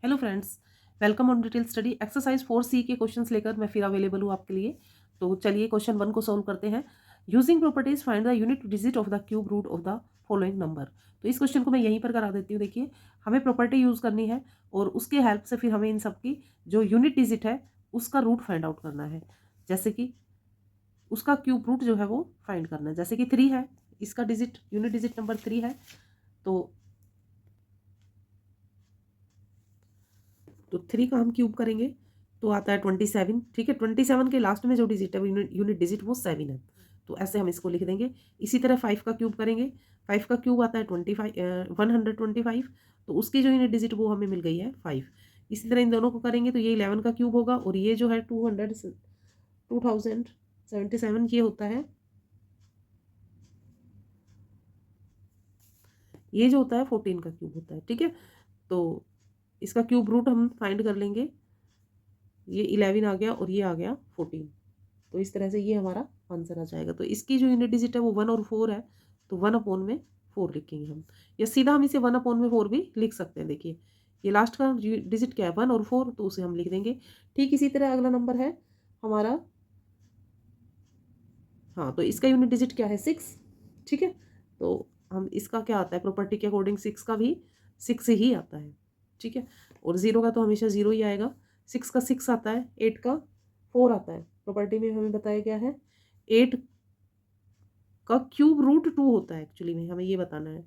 Hello friends, welcome on detail study. Exercise 4C के questions लेकर मैं फिर अवेलेबल हूँ आपके लिए। तो चलिए क्वेश्चन 1 को सॉल्व करते हैं। Using properties find the unit digit of the cube root of the following number. तो इस क्वेश्चन को मैं यहीं पर करा देती हूँ। देखिए, हमें प्रॉपर्टी यूज करनी है और उसके हेल्प से फिर हमें इन सब की जो यूनिट डिजिट है उसका रूट फाइंड आउट करना है। जैसे कि उसका क्यूब रूट जो है वो फाइंड करना है। जैसे कि 3 है, इसका डिजिट यूनिट डिजिट नंबर 3 है। तो 3 का हम क्यूब करेंगे तो आता है 27। ठीक है, 27 के लास्ट में जो डिजिट है यूनिट डिजिट वो 7 है। तो ऐसे हम इसको लिख देंगे। इसी तरह 5 का क्यूब करेंगे। 5 का क्यूब आता है 125। तो उसकी जो यूनिट डिजिट वो हमें मिल गई है 5। इसी तरह इन दोनों को करेंगे तो ये 11 का क्यूब होगा और ये जो है 2077 ये होता है। ये जो होता है 14 का क्यूब होता है। ठीक है, तो इसका क्यूब रूट हम फाइंड कर लेंगे। ये 11 आ गया और ये आ गया 14। तो इस तरह से ये हमारा आंसर आ जाएगा। तो इसकी जो यूनिट डिजिट है वो 1 और 4 है। तो 1/4 लिखेंगे हम, या सीधा हम इसे 1/4 भी लिख सकते हैं। देखिए, ये लास्ट का डिजिट क्या है 1 और 4, तो उसे हम लिख देंगे। ठीक इसी तरह अगला नंबर है हमारा, हाँ, तो इसका यूनिट डिजिट क्या है 6। ठीक है, तो हम इसका क्या आता है प्रॉपर्टी के अकॉर्डिंग 6 का भी 6 ही आता है। ठीक है, और 0 का तो हमेशा 0 ही आएगा। 6 का 6 आता है, 8 का 4 आता है। प्रॉपर्टी में हमें बताया गया है 8 का क्यूब रूट 2 होता है। एक्चुअली में हमें ये बताना है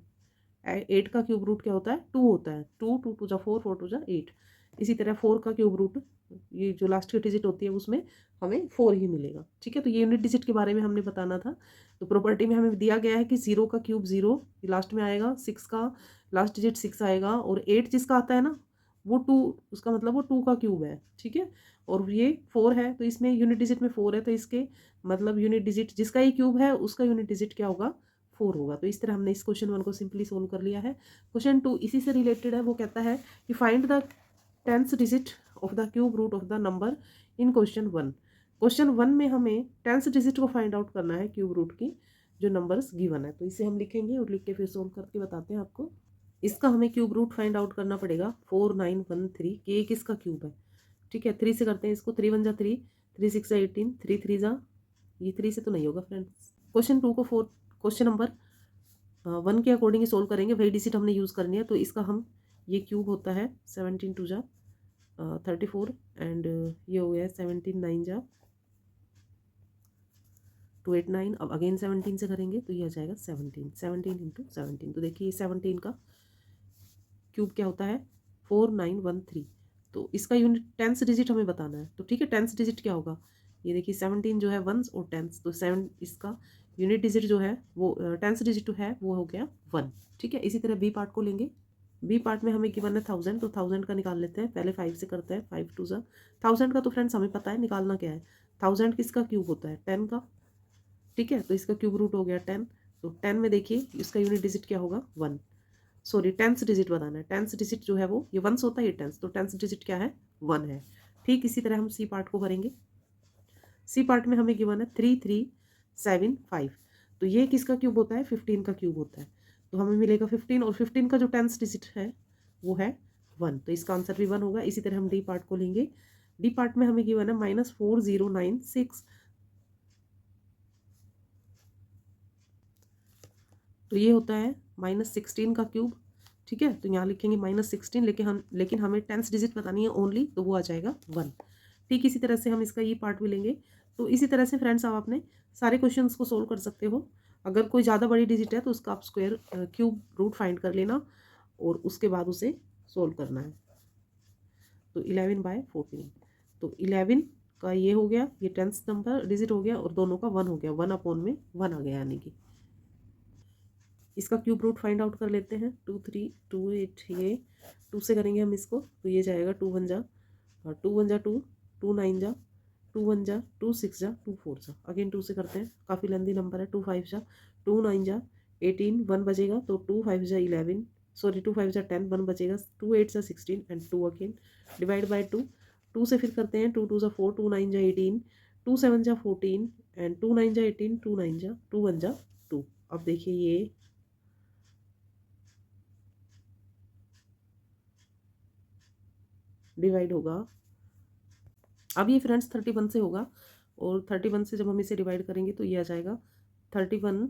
8 का क्यूब रूट क्या होता है 2 होता है। 2 2 2 जा 4, 4 2 जा 8। इसी तरह 4 का क्यूब रूट, ये जो लास्ट की डिजिट होती है उसमें हमें 4 ही मिलेगा। ठीक है, तो ये यूनिट डिजिट के बारे में हमने बताना था। तो प्रॉपर्टी में हमें दिया गया है कि 0 का क्यूब 0 लास्ट में आएगा, 6 का लास्ट डिजिट 6 आएगा, और 8 जिसका आता है ना वो 2, उसका मतलब वो 2 का क्यूब है। ठीक है, और ये 4 है तो इसमें यूनिट डिजिट में 4 है, तो इसके मतलब यूनिट डिजिट जिसका ये क्यूब है उसका यूनिट डिजिट क्या होगा 4 होगा। तो इस तरह हमने इस क्वेश्चन 1 को सिंपली सोल्व कर लिया है। क्वेश्चन 2 इसी से रिलेटेड है। वो कहता है कि find the 10th digit of the cube root of the number in question 1। Question 1 में हमें 10th डिजिट को फाइंड आउट करना है क्यूब रूट की जो नंबर्स गिवन है। तो इसे हम लिखेंगे और लिख के फिर सोल्व करके बताते हैं आपको। इसका हमें क्यूब रूट फाइंड आउट करना पड़ेगा 4913, कि ये किसका क्यूब है। ठीक है, 3 से करते हैं इसको। 3 1 जा 3, 3 6 जा 18, 3 3 जा, ये 3 से तो नहीं होगा फ्रेंड्स। क्वेश्चन 2 को क्वेश्चन नंबर 1 के अकॉर्डिंग ही सोल्व करेंगे। वही डिजिट हमने यूज़ करनी है। तो इसका हम, ये क्यूब होता है 17 2 जा 34, एंड ये हो गया 17 9 जा 289। अब अगेन 17 से करेंगे तो ये आ जाएगा 17 17 इंटू 17। तो देखिए 17 का क्यूब क्या होता है 4913। तो इसका यूनिट 10th डिजिट हमें बताना है। तो ठीक है, 10th डिजिट क्या होगा, ये देखिए 17 जो है वंस और 10th, तो 7 इसका यूनिट डिजिट जो है वो 10th डिजिट है वो हो गया 1। ठीक है, इसी तरह बी पार्ट को लेंगे। बी पार्ट में हमें गिवन है 1000, तो 1000 का निकाल लेते हैं। पहले 5 से करते हैं, 5 2 जा 1000 का। तो फ्रेंड्स हमें पता है निकालना क्या है। 1000 किसका क्यूब होता है 10 का। ठीक है, तो इसका क्यूब रूट हो गया 10। तो 10 में देखिए इसका यूनिट डिजिट क्या होगा 1। सॉरी, 10th डिजिट बताना है। 10th डिजिट जो है वो, ये वंस होता है ये 10th, तो 10th डिजिट क्या है 1 है। ठीक इसी तरह हम सी पार्ट को करेंगे। सी पार्ट में हमें गिवन है 3375। तो ये किसका क्यूब होता है 15 का क्यूब होता है। तो हमें मिलेगा 15, और 15 का जो 10th डिजिट है वो है 1। तो इसका आंसर भी 1 होगा। इसी तरह हम डी पार्ट को लेंगे। डी पार्ट में हमें गिवन है -4096। तो ये होता है -16 का क्यूब। ठीक है, तो यहाँ लिखेंगे -16, लेकिन हमें 10th डिजिट बतानी है ओनली, तो वो आ जाएगा 1। ठीक इसी तरह से हम इसका ये पार्ट भी लेंगे। तो इसी तरह से फ्रेंड्स आप अपने सारे क्वेश्चंस को सोल्व कर सकते हो। अगर कोई ज़्यादा बड़ी डिजिट है तो उसका आप स्क्वायर क्यूब रूट फाइंड कर लेना और उसके बाद उसे सोल्व करना है। तो 11/14, तो 11 का ये हो गया, ये 10th नंबर डिजिट हो गया, और दोनों का 1 हो गया। 1/1 आ गया यानी कि। इसका क्यूब रूट फाइंड आउट कर लेते हैं। 2 3 2 8, ये 2 से करेंगे हम इसको, तो ये जाएगा 2 1 जा 2 1 जा 2, 2 9 जा 2 1 जा 2 6 जा 2 4 जा। अगेन 2 से करते हैं, काफ़ी लेंदी नंबर है। 2 5 जा 2 9 जा 18, 1 बचेगा, तो 2 5 जा 11, सॉरी 2 5 जा 10, 1 बचेगा, 2 8 जा 16 एंड 2 अगेन डिवाइड बाई 2। 2 से फिर करते हैं, 2 2 जा 4, 2 9 जा 18, 2 7 जा 14 एंड 2 9 जा 18, 2 9 जा 2 1 जा 2। अब देखिए ये डिवाइड होगा, अब ये फ्रेंड्स 31 से होगा, और 31 से जब हम इसे डिवाइड करेंगे तो ये आ जाएगा 31,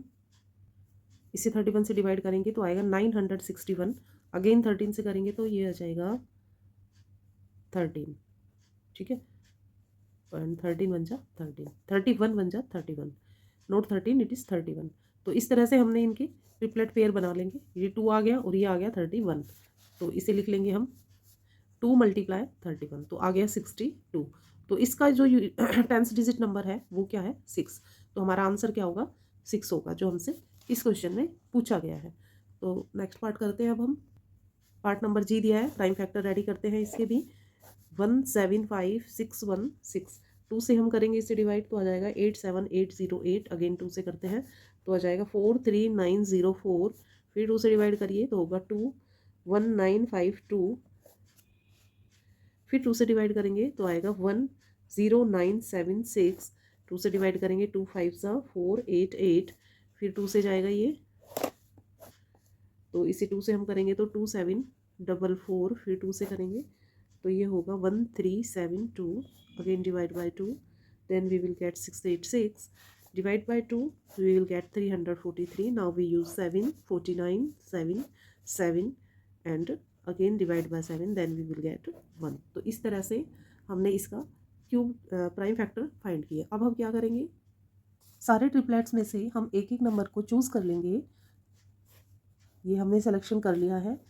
इसे 31 से डिवाइड करेंगे तो आएगा 961, अगेन 13 से करेंगे तो ये आ जाएगा 13, ठीक है, 13 बन जा 13, 31 बन जा 31, नोट 13 इट इज़ 31। तो इस तरह से हमने इनके ट्रिपलेट पेयर बना लेंगे, ये 2 आ गया और ये आ गया 31, तो इसे लिख लेंगे हम 2 × 31, तो आ गया 62। तो इसका जो 10th डिजिट नंबर है वो क्या है 6, तो हमारा आंसर क्या होगा 6 होगा, जो हमसे इस क्वेश्चन में पूछा गया है। तो नेक्स्ट पार्ट करते हैं अब हम, पार्ट नंबर जी दिया है, प्राइम फैक्टर रेडी करते हैं इसके भी। 175616, 2 से हम करेंगे इसे डिवाइड तो आ जाएगा 87808, अगेन 2 से करते हैं तो आ जाएगा 43904, फिर 2 से डिवाइड करिए तो होगा 21952, फिर 2 से डिवाइड करेंगे तो आएगा 10976, 2 से डिवाइड करेंगे 2 5 488, फिर 2 से जाएगा ये, तो इसे 2 से हम करेंगे तो 2744, फिर 2 से करेंगे तो ये होगा 1372, again divide by 2, then we will get 686, divide by 2 we will get 343, now we use 7 49 7 7 and again divide by 7, then we will get 1। तो इस तरह से हमने इसका क्यूब प्राइम फैक्टर फाइंड किया। अब हम क्या करेंगे, सारे ट्रिपलेट्स में से हम एक एक नंबर को चूज़ कर लेंगे, ये हमने सिलेक्शन कर लिया है,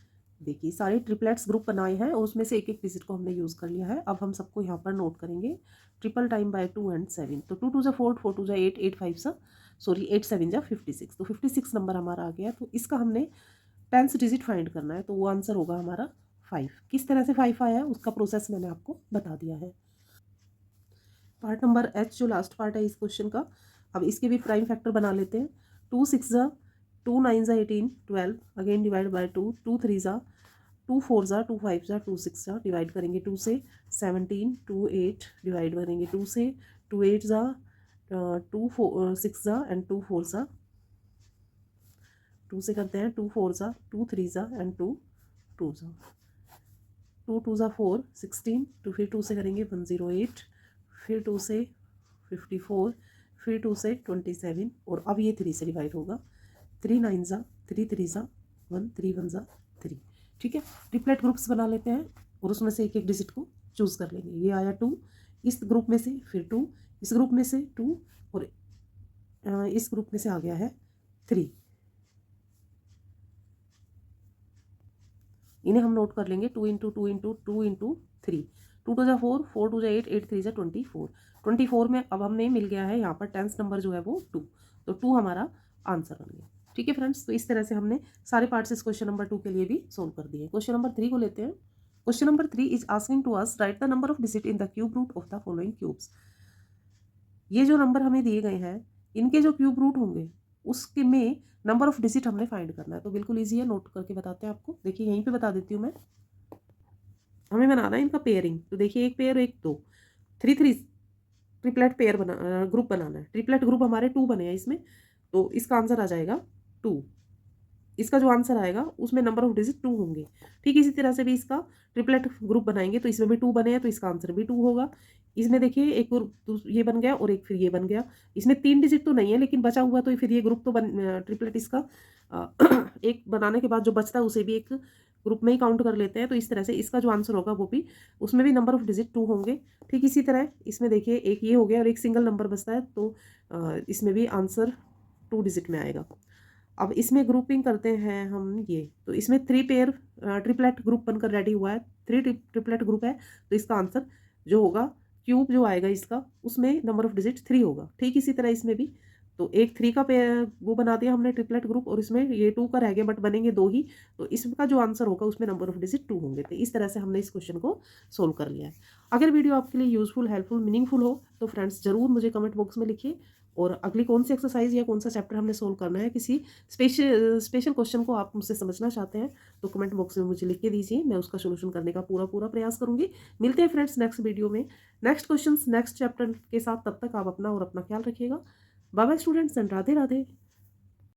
देखिए सारे ट्रिपलेट्स ग्रुप बनाए हैं और उसमें से एक एक डिजिट को हमने यूज़ कर लिया है। अब हम सबको यहाँ पर नोट करेंगे, ट्रिपल टाइम बाय 2 एंड 7, तो 2 2 जा 4, 4 2 जा 8, 8 5 जा 8 7 जा 56, तो 56 नंबर हमारा आ गया। तो इसका हमने 10th डिजिट फाइंड करना है, तो वो आंसर होगा हमारा 5। किस तरह से 5 आया है उसका प्रोसेस मैंने आपको बता दिया है। पार्ट नंबर एच जो लास्ट पार्ट है इस क्वेश्चन का, अब इसके भी प्राइम फैक्टर बना लेते हैं। 2 6 जा 2 9 जा 18 12, अगेन डिवाइड बाय 2, 2 3 जा 2 4 जा 2 5 जा 2 6 जा, डिवाइड करेंगे 2 से 17 2 8, डिवाइड करेंगे 2 से 2 8 जा 2 4 6 जा एंड 2 4 जा, 2 से करते हैं 2 4 जा 2 3 जा एंड 2 2 जा, 2 2 जा 4 16, तो फिर 2 से करेंगे 108, फिर 2 से 54, फिर 2 से 27, और अब ये 3 से डिवाइड होगा, 3 9 जा 3 3 जा 1, 3 1 जा 3, ठीक है। ट्रिपलेट ग्रुप्स बना लेते हैं और उसमें से एक एक डिजिट को चूज़ कर लेंगे। ये आया 2, इस ग्रुप में से फिर 2, इस ग्रुप में से 2, और इस ग्रुप में से आ गया है 3, इन्हें हम नोट कर लेंगे 2 × 2 × 2 × 3, 2 2 जा 4, 4 2 जा 8, 8 3 जा 24, 24 में अब हमें मिल गया है यहाँ पर 10th नंबर जो है वो 2, तो 2 हमारा आंसर बन गया, ठीक है फ्रेंड्स। तो इस तरह से हमने सारे पार्ट्स इस क्वेश्चन नंबर 2 के लिए भी सोल्व कर दिए। क्वेश्चन नंबर 3 को लेते हैं। Question number 3 is asking to us write the number of digit in the cube root of the following cubes. ये जो नंबर हमें दिए गए हैं इनके जो क्यूब रूट होंगे उसके में नंबर ऑफ डिजिट हमने फाइंड करना है। तो बिल्कुल ईजी है, नोट करके बताते हैं आपको। देखिए यहीं पे बता देती हूँ मैं, हमें बनाना है इनका पेयरिंग। तो देखिए एक पेयर 1 2 3 3 ट्रिपलेट पेयर बना ग्रुप बनाना है। ट्रिपलेट ग्रुप हमारे 2 बने हैं इसमें, तो इसका आंसर आ जाएगा 2। इसका जो आंसर आएगा उसमें नंबर ऑफ डिजिट 2 होंगे। ठीक इसी तरह से भी इसका ट्रिपलेट ग्रुप बनाएंगे तो इसमें भी 2 बने हैं तो इसका आंसर भी 2 होगा। इसमें देखिए एक ग्रुप ये बन गया और एक फिर ये बन गया। इसमें 3 डिजिट तो नहीं है लेकिन बचा हुआ तो फिर ये ग्रुप तो ट्रिपलेट इसका एक बनाने के बाद जो बचता है उसे भी एक ग्रुप में ही काउंट कर लेते हैं। तो इस तरह से इसका जो आंसर होगा वो भी उसमें भी नंबर ऑफ डिजिट 2 होंगे। ठीक इसी तरह इसमें देखिए एक ये हो गया और एक सिंगल नंबर बचता है तो इसमें भी आंसर 2 डिजिट में आएगा। अब इसमें ग्रुपिंग करते हैं हम ये, तो इसमें 3 पेयर ट्रिपलेट ग्रुप बनकर रेडी हुआ है। 3 ट्रिपलेट ग्रुप है तो इसका आंसर जो होगा क्यूब जो आएगा इसका उसमें नंबर ऑफ डिजिट 3 होगा। ठीक इसी तरह इसमें भी तो एक 3 का पेयर वो बना दिया हमने ट्रिपलेट ग्रुप और इसमें ये 2 का रह गया बट बनेंगे 2 ही, तो इसका जो आंसर होगा उसमें नंबर ऑफ डिजिट 2 होंगे। तो इस तरह से हमने इस क्वेश्चन को सोल्व कर लिया है। अगर वीडियो आपके लिए यूजफुल हेल्पफुल मीनिंगफुल हो तो फ्रेंड्स ज़रूर मुझे कमेंट बॉक्स में लिखिए, और अगली कौन सी एक्सरसाइज या कौन सा चैप्टर हमने सोल्व करना है, किसी स्पेशल क्वेश्चन को आप मुझसे समझना चाहते हैं तो कमेंट बॉक्स में मुझे लिख के दीजिए, मैं उसका सोल्यूशन करने का पूरा प्रयास करूंगी। मिलते हैं फ्रेंड्स नेक्स्ट वीडियो में नेक्स्ट क्वेश्चन नेक्स्ट चैप्टर के साथ। तब तक आप अपना और अपना ख्याल रखिएगा। Bye bye students and Radhe Radhe.